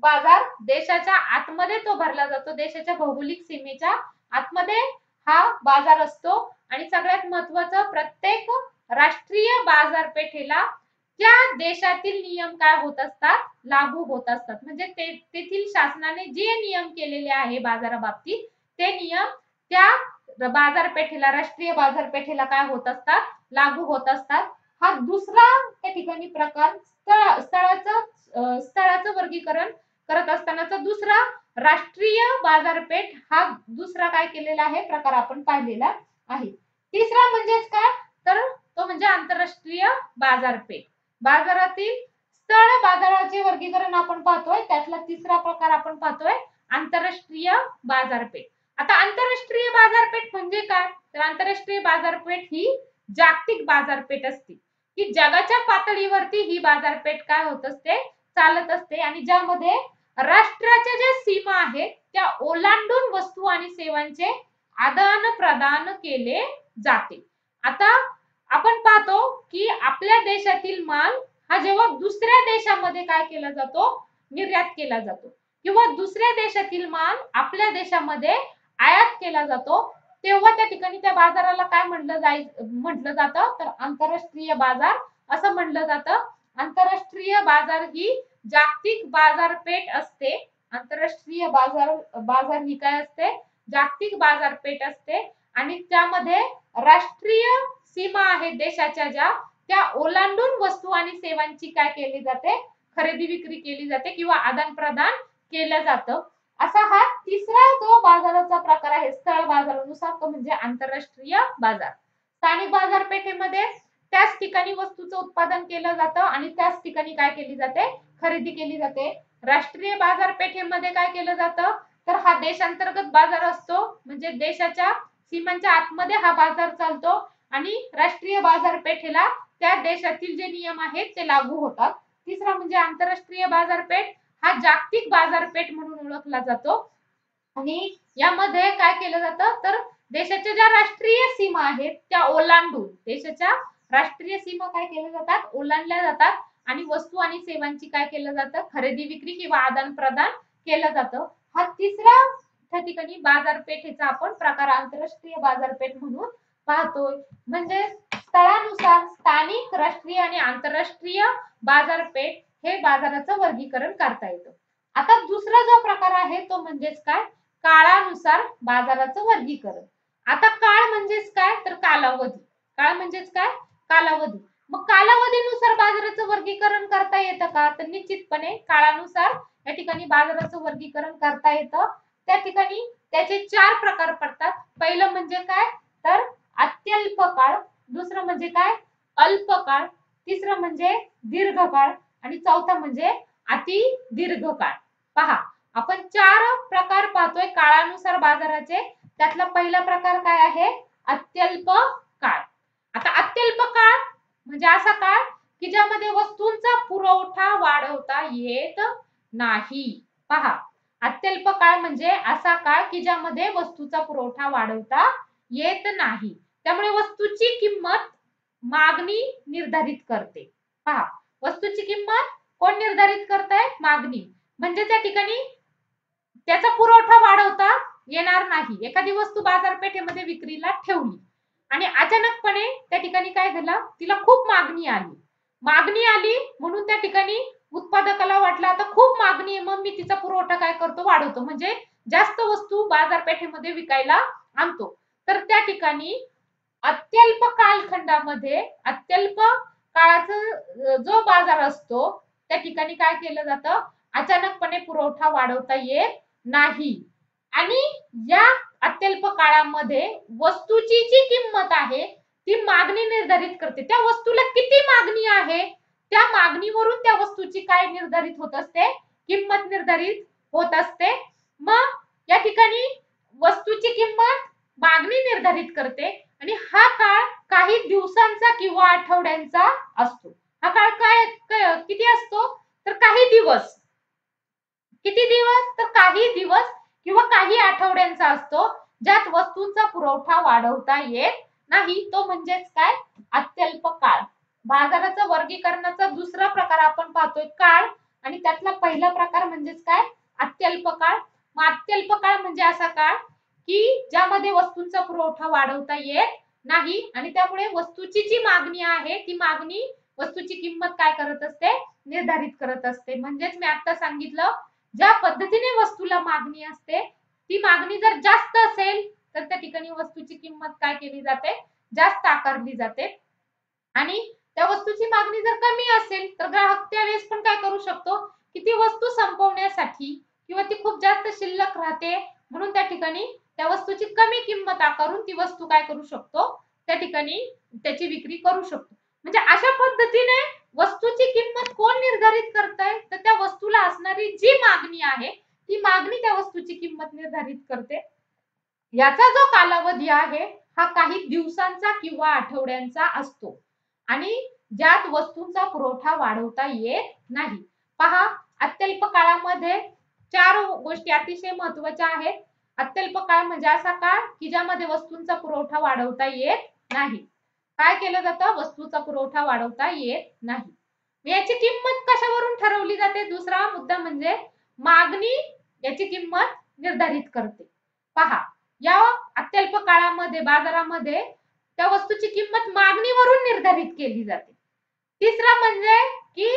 बाजार, देशाच्या आतमध्ये तो भरला जातो. देशाच्या भौगोलिक सीमेच्या आतमध्ये हा बाजार असतो आणि सगळ्यात महत्त्वाचं, प्रत्येक राष्ट्रीय बाजारपेठेला त्या देशातील नियम काय होत असतात? लागू होत असतात. म्हणजे तेथील शासनाने जे नियम केलेले आहे बाजाराबाबतीत ते नियम त्या बाजारपेठेला, राष्ट्रीय बाजारपेठेला काय होत असतात? लागू होत असतात. हा दुसरा त्या ठिकाणी प्रकार स्थळाचं वर्गीकरण करत असतानाचा दुसरा राष्ट्रीय बाजारपेठ हा दुसरा काय केलेला आहे? प्रकार आपण पाहिलेला आहे. तिसरा म्हणजेच काय? तर तो म्हणजे आंतरराष्ट्रीय बाजारपेठ. बाजारातील स्थळ बाजाराचे वर्गीकरण आपण पाहतोय त्यातला तिसरा प्रकार आपण पाहतोय आंतरराष्ट्रीय बाजारपेठ. आता आंतरराष्ट्रीय बाजारपेठ म्हणजे काय? तर आंतरराष्ट्रीय बाजारपेठ ही जागतिक बाजारपेठ असते की जगाच्या पातळीवरती ही बाजारपेठ काय होत असते? चालत असते आणि ज्यामध्ये राष्ट्राच्या ज्या सीमा आहेत त्या ओलांडून वस्तू आणि सेवांचे आदान प्रदान केले जाते. आता आपण पाहतो की आपल्या देशातील माल हा जेव्हा दुसऱ्या देशामध्ये काय केला जातो, निर्यात केला जातो किंवा दुसऱ्या देशातील माल आपल्या देशामध्ये आयात केला जातो, तेव्हा त्या ठिकाणी त्या बाजाराला काय म्हटलं जातं, तर आंतरराष्ट्रीय बाजार असं म्हटलं जातं. आंतरराष्ट्रीय बाजार ही जागतिक बाजारपेठ असते. आंतरराष्ट्रीय बाजार ही काय असते, जागतिक बाजारपेठ असते आणि त्यामध्ये राष्ट्रीय सीमा आहेत देशाच्या ज्या, त्या ओलांडून वस्तू आणि सेवांची काय केली जाते, खरेदी विक्री केली जाते किंवा आदान प्रदान केलं जातं. असा हा तिसरा जो बाजाराचा प्रकार आहे स्थळ बाजारानुसार, तो म्हणजे आंतरराष्ट्रीय बाजार. स्थानिक बाजारपेठेमध्ये त्याच ठिकाणी वस्तूचं उत्पादन केलं जातं आणि त्याच ठिकाणी काय केली जाते, खरेदी केली जाते. राष्ट्रीय बाजारपेठेमध्ये काय केलं जातं, तर हा देशांतर्गत बाजार असतो, म्हणजे देशाच्या सीमांच्या आतमध्ये हा बाजार चालतो आणि राष्ट्रीय बाजारपेठेला त्या देशातील जे नियम आहेत ते लागू होतात. तिसरा म्हणजे आंतरराष्ट्रीय बाजारपेठ, हा जागतिक बाजारपेठ म्हणून ओळखला जातो आणि यामध्ये काय केलं जातं, तर देशाच्या ज्या राष्ट्रीय सीमा आहेत त्या ओलांडून देशाच्या राष्ट्रीय सीमा काय केल्या जातात, ओलांडल्या जातात आणि वस्तू आणि सेवांची काय केलं जातं, खरेदी विक्री किंवा आदान प्रदान केलं जातं. हा तिसरा त्या ठिकाणी बाजारपेठेचा आपण प्रकार आंतरराष्ट्रीय बाजारपेठ म्हणून पाहतोय. म्हणजे स्थळानुसार स्थानिक, राष्ट्रीय आणि आंतरराष्ट्रीय बाजारपेठ हे बाजाराचं वर्गीकरण करता येतं. आता दुसरा जो प्रकार आहे तो म्हणजेच काय, काळानुसार बाजाराचं वर्गीकरण. आता काळ म्हणजेच काय, तर कालावधी. काळ म्हणजेच काय, कालावधी. मग कालावधीनुसार बाजाराचं वर्गीकरण करता येतं का, तर निश्चितपणे काळानुसार या ठिकाणी बाजाराचं वर्गीकरण करता येतं. त्या ठिकाणी त्याचे 4 प्रकार पडतात. पहिलं म्हणजे काय, तर अत्यल्प काळ, दुसरं म्हणजे काय, अल्प काळ, तिसरं म्हणजे दीर्घ काळ आणि चौथा म्हणजे अति दीर्घ काळ. पहा, आपण 4 प्रकार पाहतोय काळानुसार बाजाराचे. त्यातला पहिला प्रकार काय आहे, अत्यल्प काळ. आता अत्यल्प काळ म्हणजे असा काळ की ज्यामध्ये वस्तूंचा पुरवठा वाढवता येत नाही. पहा, अत्यल्प काळ म्हणजे असा काळ की ज्यामध्ये वस्तूचा पुरवठा वाढवता येत नाही. त्यामुळे वस्तूची किंमत मागणी निर्धारित करते. पहा, वस्तूची किंमत कोण निर्धारित करतंय, मागणी. म्हणजे त्या ठिकाणी त्याचा पुरवठा वाढवता येणार नाही. एखादी वस्तू बाजारपेठेमध्ये विक्रीला ठेवली आणि अचानकपणे त्या ठिकाणी काय झालं, तिला खूप मागणी आली. मागणी आली म्हणून त्या ठिकाणी उत्पादकाला वाटलं आता खूप मागणी आहे, मग मी तिचा पुरवठा काय करतो, वाढवतो, म्हणजे जास्त वस्तू बाजारपेठेमध्ये विकायला आणतो. तर त्या ठिकाणी अत्यल्प कालखंडामध्ये अत्यल्प काळाचा जो बाजार असतो त्या ठिकाणी काय केलं जातं, अचानकपणे पुरवठा वाढवता येत नाही आणि या अत्यल्प काळामध्ये वस्तूची जी किंमत आहे ती मागणी निर्धारित करते. त्या वस्तूला किती मागणी आहे त्या मागणीवरून त्या वस्तूची काय निर्धारित होत असते, किंमत निर्धारित होत असते. मग या ठिकाणी वस्तूची किंमत मागणी निर्धारित करते आणि हा काळ काही दिवसांचा किंवा आठवड्यांचा असतो. हा काळ काय किती असतो, तर काही दिवस. किती दिवस, तर काही दिवस किंवा काही आठवड्यांचा असतो, ज्यात वस्तूंचा पुरवठा वाढवता येत नाही. तो म्हणजेच काय, अत्यल्प काळ. बाजाराचा वर्गीकरणाचा दुसरा प्रकार आपण पाहतोय काळ आणि त्यातला पहिला प्रकार म्हणजेच काय, अत्यल्प काळ. मग अत्यल्प काळ म्हणजे असा काळ की ज्यामध्ये वस्तूंचा पुरवठा वाढवता येत नाही आणि त्यामुळे वस्तूची जी मागणी आहे ती मागणी वस्तूची किंमत काय करत असते, निर्धारित करत असते. म्हणजेच मी आता सांगितलं, ज्या पद्धतीने वस्तूला मागणी असते ती मागणी जर जास्त असेल तर त्या ठिकाणी वस्तूची किंमत काय केली जाते, जास्त आकारली जाते आणि त्या वस्तूची मागणी जर कमी असेल तर ग्राहक त्यावेळेस पण काय करू शकतो की ती वस्तू संपवण्यासाठी किंवा ती खूप जास्त शिल्लक राहते म्हणून त्या ठिकाणी त्या वस्तूची कमी किंमत आकारून ती वस्तू काय करू शकतो, त्या ठिकाणी त्याची विक्री करू शकतो. म्हणजे अशा पद्धतीने वस्तूची किंमत कोण निर्धारित करतंय, तर त्या वस्तूला असणारी जी मागणी आहे ती मागणी त्या वस्तूची किंमत निर्धारित करते. याचा जो कालावधी आहे हा काही दिवसांचा किंवा आठवड्यांचा असतो आणि ज्यात वस्तूंचा पुरवठा वाढवता येत नाही. पहा, अत्यल्प काळामध्ये 4 गोष्टी अतिशय महत्त्वाच्या आहेत. अत्यल्प काळ म्हणजे असा काळ की ज्यामध्ये वस्तूंचा पुरवठा वाढवता येत नाही. काय केलं जातं? वस्तूचा पुरवठा वाढवता येत नाही. याची किंमत कशावरून ठरवली जाते? दुसरा मुद्दा म्हणजे मागणी याची किंमत निर्धारित करते. पहा, या अत्यल्प काळामध्ये बाजारामध्ये त्या वस्तूची किंमत मागणीवरून निर्धारित केली जाते. तिसरा म्हणजे की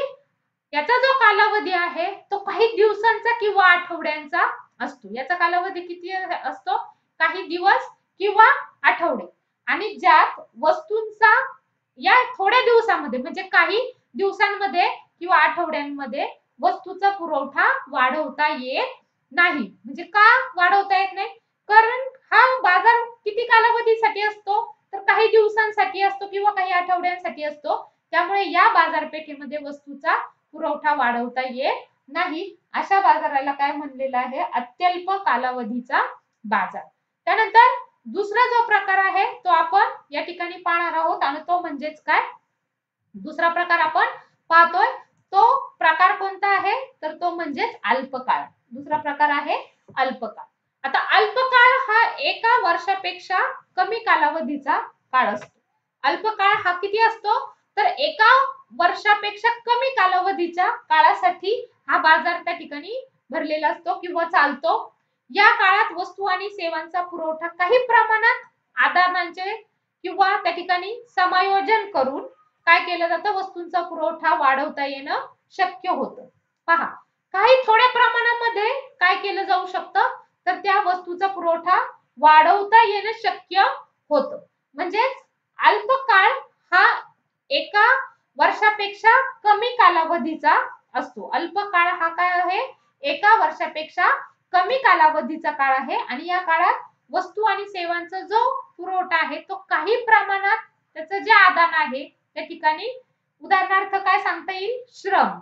याचा जो कालावधी आहे तो काही दिवसांचा किंवा आठवड्यांचा असतो. याचा कालावधी किती असतो? काही दिवस किंवा आठवडे. आणि ज्यात वस्तूंचा या थोड्या दिवसामध्ये म्हणजे काही दिवसांमध्ये किंवा आठवड्यांमध्ये वस्तूचा पुरवठा वाढवता येत नाही. म्हणजे का वाढवता येत नाही? कारण हा बाजार किती कालावधीसाठी असतो? तर काही दिवसांसाठी असतो किंवा काही आठवड्यांसाठी असतो. त्यामुळे या बाजारपेठेमध्ये वस्तूचा पुरवठा वाढवता येत नाही. अशा बाजाराला काय म्हणलेलं आहे? अत्यल्प कालावधीचा बाजार. त्यानंतर दुसरा जो प्रकार आहे तो आपण या ठिकाणी पाहणार आहोत आणि तो म्हणजेच काय? दुसरा प्रकार आपण पाहतोय तो प्रकार कोणता आहे? तर तो म्हणजेच अल्पकाळ. दुसरा प्रकार आहे अल्पकाळ. आता अल्पकाळ हा एका वर्षापेक्षा कमी कालावधीचा काळ असतो. अल्पकाळ हा किती असतो? तर एका वर्षापेक्षा कमी कालावधीच्या काळासाठी हा बाजार त्या ठिकाणी भरलेला असतो किंवा चालतो. या काळात वस्तू आणि सेवांचा पुरवठा काही प्रमाणात आदानांचे किंवा त्या ठिकाणी समायोजन करून काय केलं जातं? वस्तूंचा पुरवठा वाढवता येणं शक्य होतं. पहा, काही थोड्या प्रमाणामध्ये काय केलं जाऊ शकतं? तर त्या वस्तूचा पुरवठा वाढवता येणं शक्य होतं. म्हणजेच अल्पकाळ हा एका वर्षापेक्षा कमी कालावधीचा असतो. अल्पकाळ हा काय आहे? एका वर्षापेक्षा कमी कालावधीचा काळ आहे आणि या काळात वस्तू आणि सेवांचा जो पुरवठा आहे तो काही प्रमाणात त्याचं जे आदान आहे त्या ठिकाणी उदाहरणार्थ काय सांगता येईल? श्रम.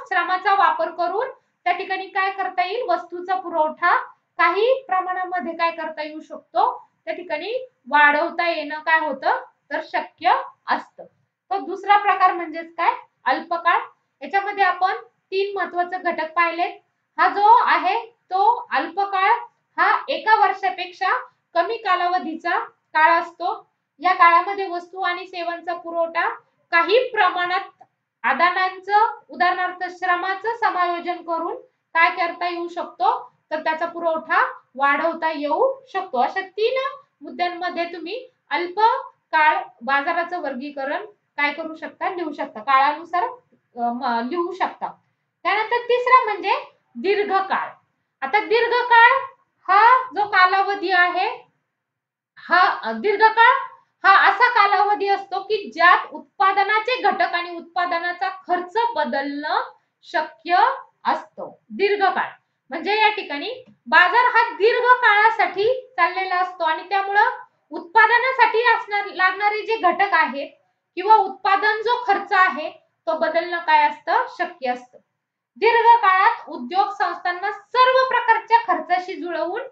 श्रमाचा वापर करून त्या ठिकाणी काय करता येईल? वस्तूचा पुरवठा काही प्रमाणामध्ये काय करता येऊ शकतो? त्या ठिकाणी वाढवता येणं काय होतं? तर शक्य असतं. तो दुसरा प्रकार म्हणजेच काय? अल्पकाळ. याच्यामध्ये आपण 3 महत्त्वाचे घटक पाहिलेत. हा जो आहे तो अल्पकाळ हा एका वर्षापेक्षा कमी कालावधीचा काळ असतो. या काळामध्ये वस्तू आणि सेवांचा पुरवठा काही प्रमाणात आदानांचं उदाहरणार्थ श्रमाचं समायोजन करून काय करता येऊ शकतो? तर त्याचा पुरवठा वाढवता येऊ शकतो. अशा 3 मुद्द्यांमध्ये तुम्ही अल्प काळ बाजाराचं वर्गीकरण काय करू शकता? लिहू शकता. काळानुसार लिहू शकता. त्यानंतर तिसरा म्हणजे दीर्घकाळ. आता दीर्घकाळ हा जो कालावधी आहे हा दीर्घकाळ हा असा कालावधी असतो की ज्यात उत्पादनाचे घटक आणि उत्पादनाचा खर्च बदलणं शक्य असतं. दीर्घकाळ म्हणजे या ठिकाणी बाजार हा दीर्घ काळासाठी चाललेला असतो आणि त्यामुळं उत्पादनासाठी लागणारे जे घटक आहेत किंवा उत्पादन जो खर्च आहे तो बदलणं काय असतं? शक्य असतं. दीर्घ काळात उद्योग संस्थांना सर्व प्रकारच्या खर्चाशी जुळवून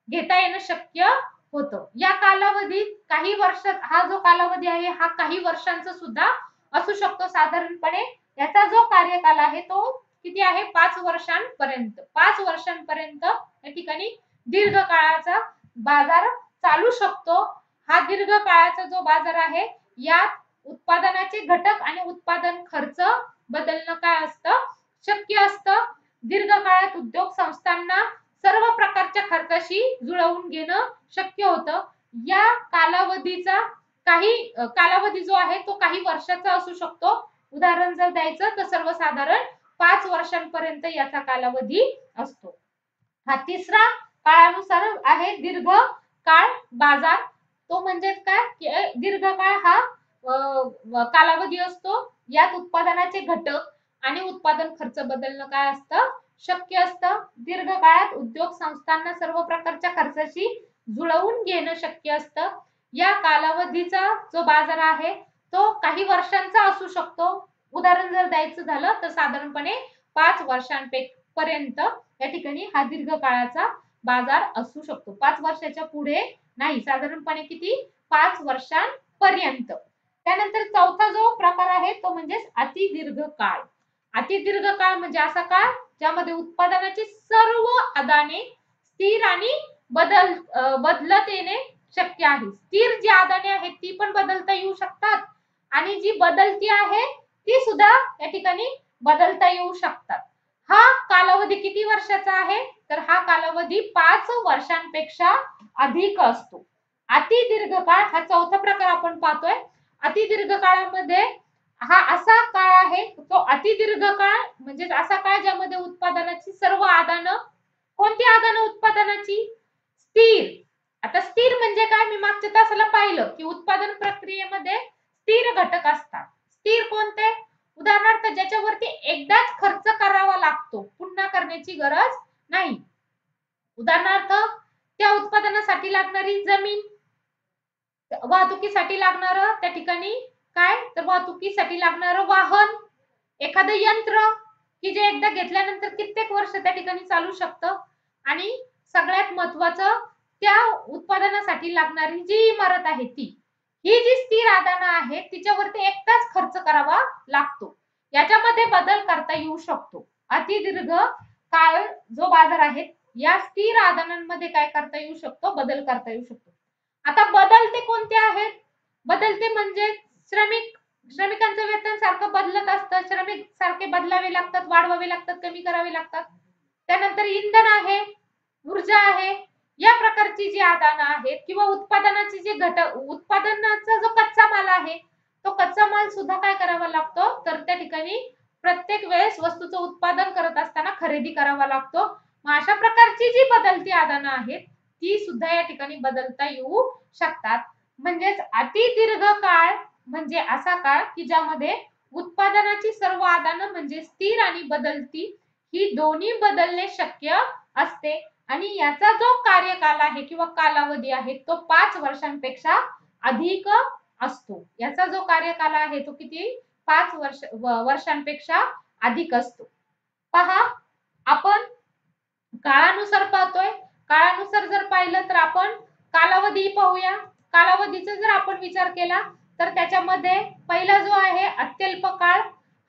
घेता येणं शक्य होतं. या कालावधीत काही वर्ष हा जो कालावधी आहे हा काही वर्षांचा सुद्धा असू शकतो. साधारणपणे याचा जो कार्यकाल आहे तो किती आहे? 5 वर्षांपर्यंत. 5 वर्षांपर्यंत या ठिकाणी दीर्घ काळाचा बाजार चालू शकतो. हा दीर्घ काळाचा जो बाजार आहे यात उत्पादनाचे घटक आणि उत्पादन खर्च बदलणं काय असतं? शक्य असतं. दीर्घ काळात उद्योग संस्थांना सर्व प्रकारच्या खर्चाशी जुळवून घेणं शक्य होतं. या कालावधीचा कालावधी जो आहे तो काही वर्षाचा असू शकतो. उदाहरण जर द्यायचं तर सर्वसाधारण 5 वर्षांपर्यंत याचा कालावधी असतो. हा तिसरा काळानुसार आहे दीर्घ काळ बाजार. तो म्हणजे काय? दीर्घ काळ हा कालावधी असतो. यात उत्पादनाचे घटक आणि उत्पादन खर्च बदलणं काय असतं? शक्य असतं. दीर्घ काळात उद्योग संस्थांना सर्व प्रकारच्या खर्चाशी जुळवून घेणं शक्य असतं. या कालावधीचा जो बाजार आहे तो काही वर्षांचा असू शकतो. उदाहरण जर द्यायचं झालं तर साधारणपणे 5 वर्षांपर्यंत या ठिकाणी हा दीर्घ काळाचा बाजार असू शकतो. 5 वर्षाच्या पुढे नाही. साधारणपणे किती? 5 वर्षांपर्यंत. त्यानंतर चौथा जो प्रकार आहे तो म्हणजे अति दीर्घ काळ. अति दीर्घ काळ म्हणजे असा काळ ज्यामध्ये उत्पादनाची सर्व आदाने स्थिर आणि बदलत येणे शक्य आहे. स्थिर जी आदाने आहेत ती पण बदलता येऊ शकतात आणि जी बदलती आहे ती सुद्धा या ठिकाणी बदलता येऊ शकतात. हा कालावधी किती वर्षाचा आहे? तर हा कालावधी 5 वर्षांपेक्षा अधिक असतो. अति दीर्घ काळ हा चौथा प्रकार आपण पाहतोय. अति दीर्घ काळामध्ये हा असा काळ आहे, तो अति दीर्घ काळ म्हणजे असा काळ ज्यामध्ये उत्पादनाची सर्व आदानं, कोणती आदानं उत्पादनाची? स्थिर. आता स्थिर म्हणजे काय? मी मागच्या तासाला पाहिलं की उत्पादन प्रक्रियेमध्ये स्थिर घटक असतात. स्थिर कोणते? उदाहरणार्थ ज्याच्यावरती एकदाच खर्च करावा लागतो, पुन्हा करण्याची गरज नाही. उदाहरणार्थ त्या उत्पादनासाठी लागणारी जमीन, वाहतुकीसाठी लागणारं त्या ठिकाणी काय? तर वाहतुकीसाठी लागणारं वाहन, एखादं यंत्र की जे एकदा घेतल्यानंतर कित्येक वर्ष त्या ठिकाणी चालू शकतं, आणि सगळ्यात महत्वाचं त्या उत्पादनासाठी लागणारी जी इमारत आहे ती, ही जी स्थिर आदानं आहे तिच्यावरती एकदाच खर्च करावा लागतो. याच्यामध्ये बदल करता येऊ शकतो. अति दीर्घ काळ जो बाजार आहे या स्थिर आदानांमध्ये काय करता येऊ शकतो? बदल करता येऊ शकतो. आता बदलते कोणते आहेत? बदलते म्हणजे श्रमिकांचं वेतन सारखं बदलत असतं, श्रमिक सारखे बदलावे लागतात, वाढवावे लागतात, कमी करावे लागतात. त्यानंतर इंधन आहे, ऊर्जा आहे, या प्रकारची जी आदानं आहेत किंवा उत्पादनाचे जे घटक, उत्पादनाचा जो कच्चा माल आहे तो कच्चा माल सुद्धा काय करावा लागतो? तर त्या ठिकाणी प्रत्येक वेळेस वस्तूचं उत्पादन करत असताना खरेदी करावा लागतो. मग अशा प्रकारची जी बदलती आदानं आहेत ती सुद्धा या ठिकाणी बदलता येऊ शकतात. म्हणजेच अति दीर्घ काळ म्हणजे असा काळ की ज्यामध्ये उत्पादनाची सर्व आदानं म्हणजे स्थिर आणि बदलती ही दोन्ही बदलणे शक्य असते, आणि याचा जो कार्यकाल आहे किंवा कालावधी आहे तो 5 वर्षांपेक्षा अधिक असतो. याचा जो कार्यकाल आहे तो किती? 5 वर्षांपेक्षा अधिक असतो. पहा, आपण काळानुसार पाहतोय. काळानुसार जर पाहिलं तर आपण कालावधी पाहूया. कालावधीचा जर आपण विचार केला तर त्याच्यामध्ये पहिला जो आहे अत्यल्प काळ,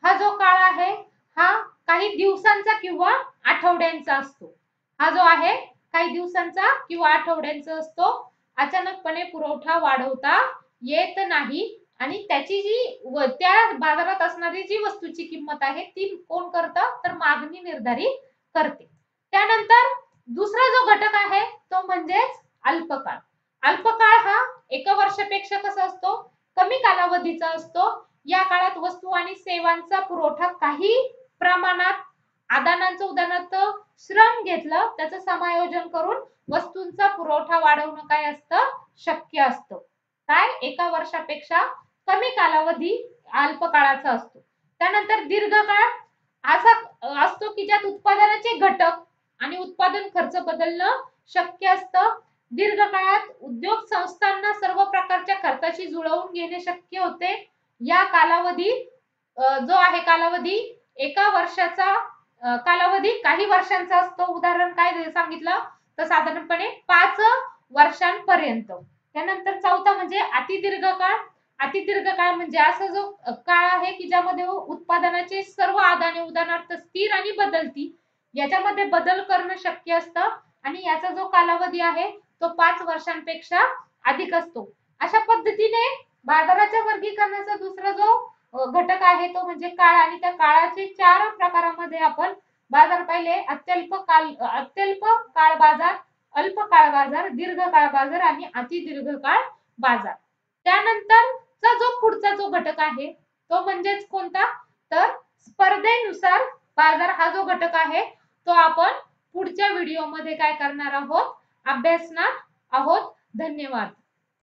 हा जो काळ आहे हा काही दिवसांचा किंवा आठवड्यांचा असतो. हा जो आहे काही दिवसांचा किंवा आठवड्यांचा असतो. अचानकपणे पुरवठा वाढवता येत नाही आणि त्याची जी त्या बाजारात असणारी जी वस्तूची किंमत आहे ती कोण करतं? तर मागणी निर्धारित करते. त्यानंतर दुसरा जो घटक आहे तो म्हणजेच अल्पकाळ. अल्पकाळ हा 1 वर्षापेक्षा कसा असतो? कमी कालावधीचा असतो. या काळात वस्तू आणि सेवांचा पुरवठा काही प्रमाणात आदानांचं, उदाहरणार्थ श्रम घेतलं त्याचं समायोजन करून वस्तूंचा पुरवठा वाढवणं काय असतं? शक्य असतं. काय? 1 वर्षापेक्षा कमी कालावधी अल्पकाळाचा असतो. त्यानंतर दीर्घकाळ असा असतो की ज्यात उत्पादनाचे घटक आणि उत्पादन खर्च बदलणं शक्य असतं. दीर्घकाळात उद्योग संस्थांना सर्व प्रकारच्या खर्चाशी जुळवून घेणे शक्य होते. या कालावधी जो आहे कालावधी 1 वर्षाचा कालावधी काही वर्षांचा असतो. उदाहरण काय सांगितलं? तर साधारणपणे 5 वर्षांपर्यंत. त्यानंतर चौथा म्हणजे अतिदीर्घ काळ. अतिदीर्घ काळ म्हणजे असा जो काळ आहे की ज्यामध्ये उत्पादनाचे सर्व आदाने, उदाहरणार्थ स्थिर आणि बदलती, याच्यामध्ये बदल करणं शक्य असतं आणि याचा जो कालावधी आहे तो 5 वर्षांपेक्षा अधिक असतो. अशा पद्धतीने बाजाराच्या वर्गीकरणाचा दुसरा जो घटक आहे तो म्हणजे काळ, आणि त्या काळाचे 4 प्रकारामध्ये आपण बाजार पाहिले. अत्यल्प काळ बाजार, अल्प काळ बाजार, दीर्घ काळ बाजार आणि अतिदीर्घ काळ बाजार. त्यानंतरचा जो पुढचा जो घटक आहे तो म्हणजेच कोणता? तर स्पर्धेनुसार बाजार हा जो घटक आहे तो आपण पुढच्या व्हिडिओमध्ये काय करणार आहोत? अभ्यासणार आहोत. धन्यवाद.